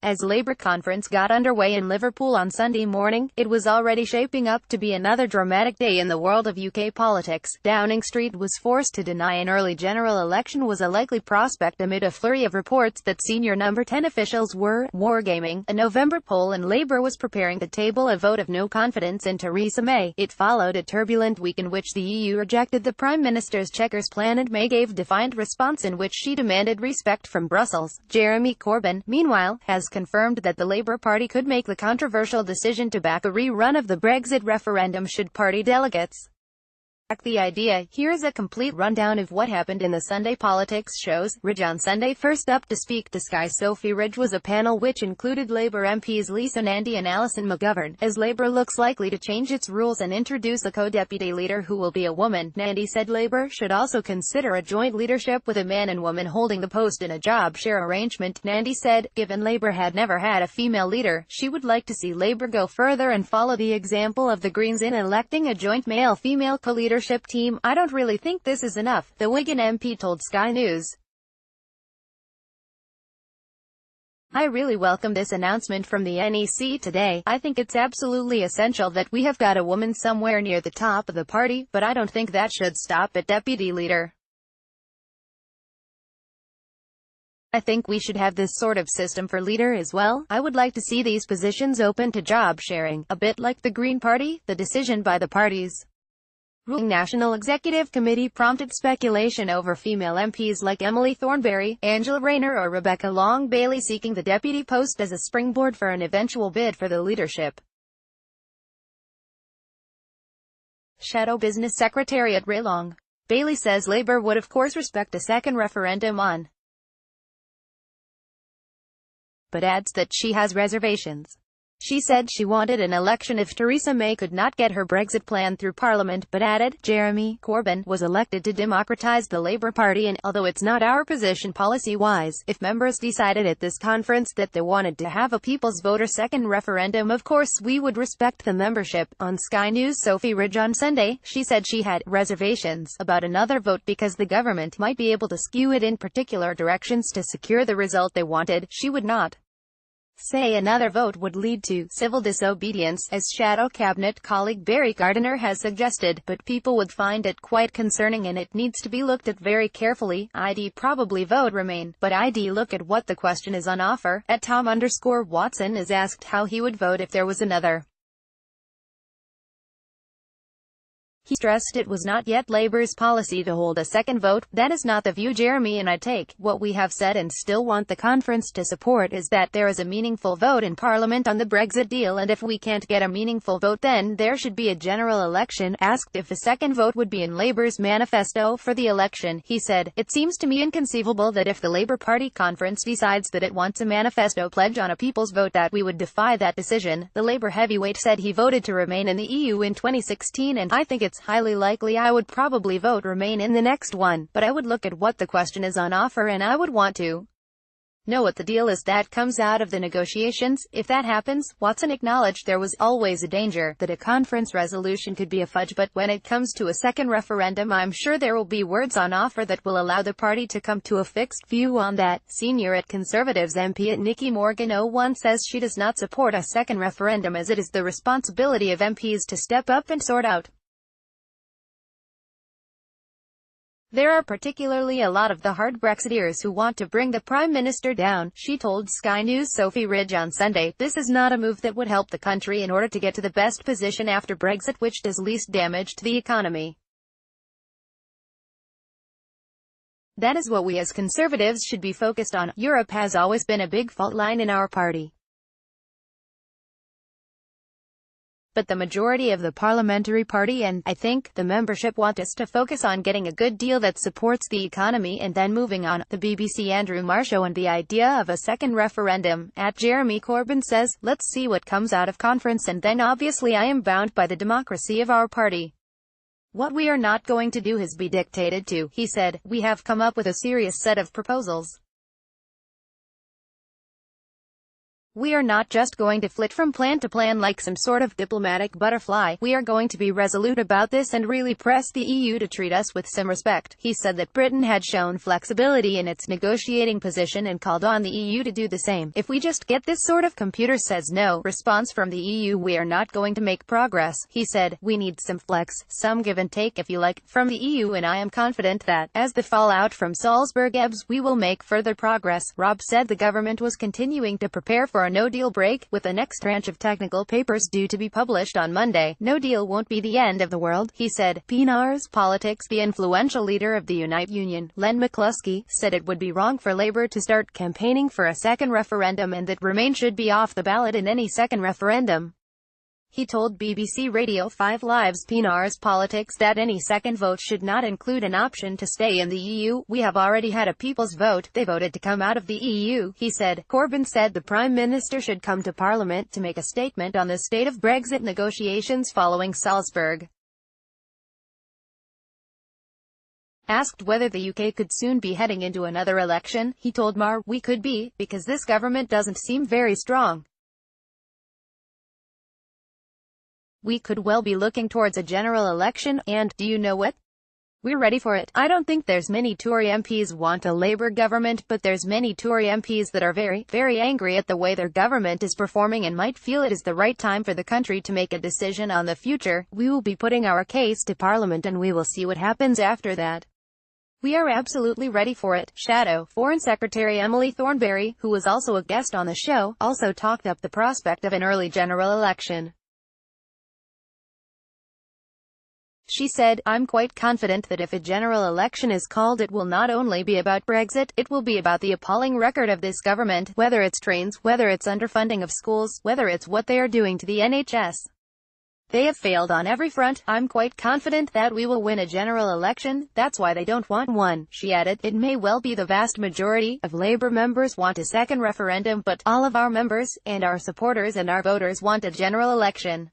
As Labour conference got underway in Liverpool on Sunday morning, it was already shaping up to be another dramatic day in the world of UK politics. Downing Street was forced to deny an early general election was a likely prospect amid a flurry of reports that senior number 10 officials were wargaming a November poll, and Labour was preparing to table a vote of no confidence in Theresa May. It followed a turbulent week in which the EU rejected the Prime Minister's Chequers plan, and May gave defiant response in which she demanded respect from Brussels. Jeremy Corbyn, meanwhile, has confirmed that the Labour Party could make the controversial decision to back a rerun of the Brexit referendum should party delegates back the idea. Here's a complete rundown of what happened in the Sunday politics shows. Ridge on Sunday. First up to speak to Sky Sophie Ridge was a panel which included Labour MPs Lisa Nandy and Alison McGovern. As Labour looks likely to change its rules and introduce a co-deputy leader who will be a woman, Nandy said Labour should also consider a joint leadership with a man and woman holding the post in a job share arrangement. Nandy said, given Labour had never had a female leader, she would like to see Labour go further and follow the example of the Greens in electing a joint male-female co-leadership team. I don't really think this is enough, the Wigan MP told Sky News. I really welcome this announcement from the NEC today. I think it's absolutely essential that we have got a woman somewhere near the top of the party, but I don't think that should stop at deputy leader. I think we should have this sort of system for leader as well. I would like to see these positions open to job sharing, a bit like the Green Party. The decision by the party's ruling National Executive Committee prompted speculation over female MPs like Emily Thornberry, Angela Rayner or Rebecca Long-Bailey seeking the deputy post as a springboard for an eventual bid for the leadership. Shadow Business Secretariat Ray Long-Bailey says Labour would of course respect a second referendum on, but adds that she has reservations. She said she wanted an election if Theresa May could not get her Brexit plan through Parliament, but added, Jeremy Corbyn was elected to democratise the Labour Party, and, although it's not our position policy-wise, if members decided at this conference that they wanted to have a people's vote or second referendum, of course we would respect the membership. On Sky News Sophie Ridge on Sunday, she said she had reservations about another vote because the government might be able to skew it in particular directions to secure the result they wanted. She would not say another vote would lead to civil disobedience, as Shadow Cabinet colleague Barry Gardiner has suggested, but people would find it quite concerning and it needs to be looked at very carefully. I'd probably vote Remain, but I'd look at what the question is on offer. At Tom_Watson is asked how he would vote if there was another. He stressed it was not yet Labour's policy to hold a second vote. That is not the view Jeremy and I take. What we have said and still want the conference to support is that there is a meaningful vote in Parliament on the Brexit deal, and if we can't get a meaningful vote then there should be a general election. Asked if a second vote would be in Labour's manifesto for the election, he said, it seems to me inconceivable that if the Labour Party conference decides that it wants a manifesto pledge on a people's vote that we would defy that decision. The Labour heavyweight said he voted to remain in the EU in 2016, and I think it's highly likely I would probably vote Remain in the next one, but I would look at what the question is on offer and I would want to know what the deal is that comes out of the negotiations. If that happens, Watson acknowledged there was always a danger that a conference resolution could be a fudge, but when it comes to a second referendum I'm sure there will be words on offer that will allow the party to come to a fixed view on that. Senior at Conservatives MP at Nicky Morgan 01 says she does not support a second referendum as it is the responsibility of MPs to step up and sort out. There are particularly a lot of the hard Brexiteers who want to bring the Prime Minister down, she told Sky News Sophie Ridge on Sunday. This is not a move that would help the country in order to get to the best position after Brexit, which does least damage to the economy. That is what we as Conservatives should be focused on. Europe has always been a big fault line in our party, but the majority of the parliamentary party and, I think, the membership want us to focus on getting a good deal that supports the economy and then moving on. The BBC Andrew Marr Show and the idea of a second referendum. At Jeremy Corbyn says, let's see what comes out of conference and then obviously I am bound by the democracy of our party. What we are not going to do is be dictated to, he said. We have come up with a serious set of proposals. We are not just going to flit from plan to plan like some sort of diplomatic butterfly. We are going to be resolute about this and really press the EU to treat us with some respect. He said that Britain had shown flexibility in its negotiating position and called on the EU to do the same. If we just get this sort of computer says no response from the EU, we are not going to make progress. He said, we need some flex, some give and take if you like, from the EU, and I am confident that, as the fallout from Salzburg ebbs, we will make further progress. Rob said the government was continuing to prepare for a no-deal break, with the next tranche of technical papers due to be published on Monday. No deal won't be the end of the world, he said. PNR's politics. The influential leader of the Unite Union, Len McCluskey, said it would be wrong for Labour to start campaigning for a second referendum and that Remain should be off the ballot in any second referendum. He told BBC Radio 5 Live's PNR's politics that any second vote should not include an option to stay in the EU. We have already had a people's vote. They voted to come out of the EU, he said. Corbyn said the Prime Minister should come to Parliament to make a statement on the state of Brexit negotiations following Salzburg. Asked whether the UK could soon be heading into another election, he told Marr, we could be, because this government doesn't seem very strong. We could well be looking towards a general election, and, do you know what? We're ready for it. I don't think there's many Tory MPs want a Labour government, but there's many Tory MPs that are very, very angry at the way their government is performing and might feel it is the right time for the country to make a decision on the future. We will be putting our case to Parliament and we will see what happens after that. We are absolutely ready for it. Shadow Foreign Secretary Emily Thornberry, who was also a guest on the show, also talked up the prospect of an early general election. She said, I'm quite confident that if a general election is called, it will not only be about Brexit, it will be about the appalling record of this government, whether it's trains, whether it's underfunding of schools, whether it's what they are doing to the NHS. They have failed on every front. I'm quite confident that we will win a general election. That's why they don't want one. She added, it may well be the vast majority of Labour members want a second referendum, but all of our members, and our supporters and our voters want a general election.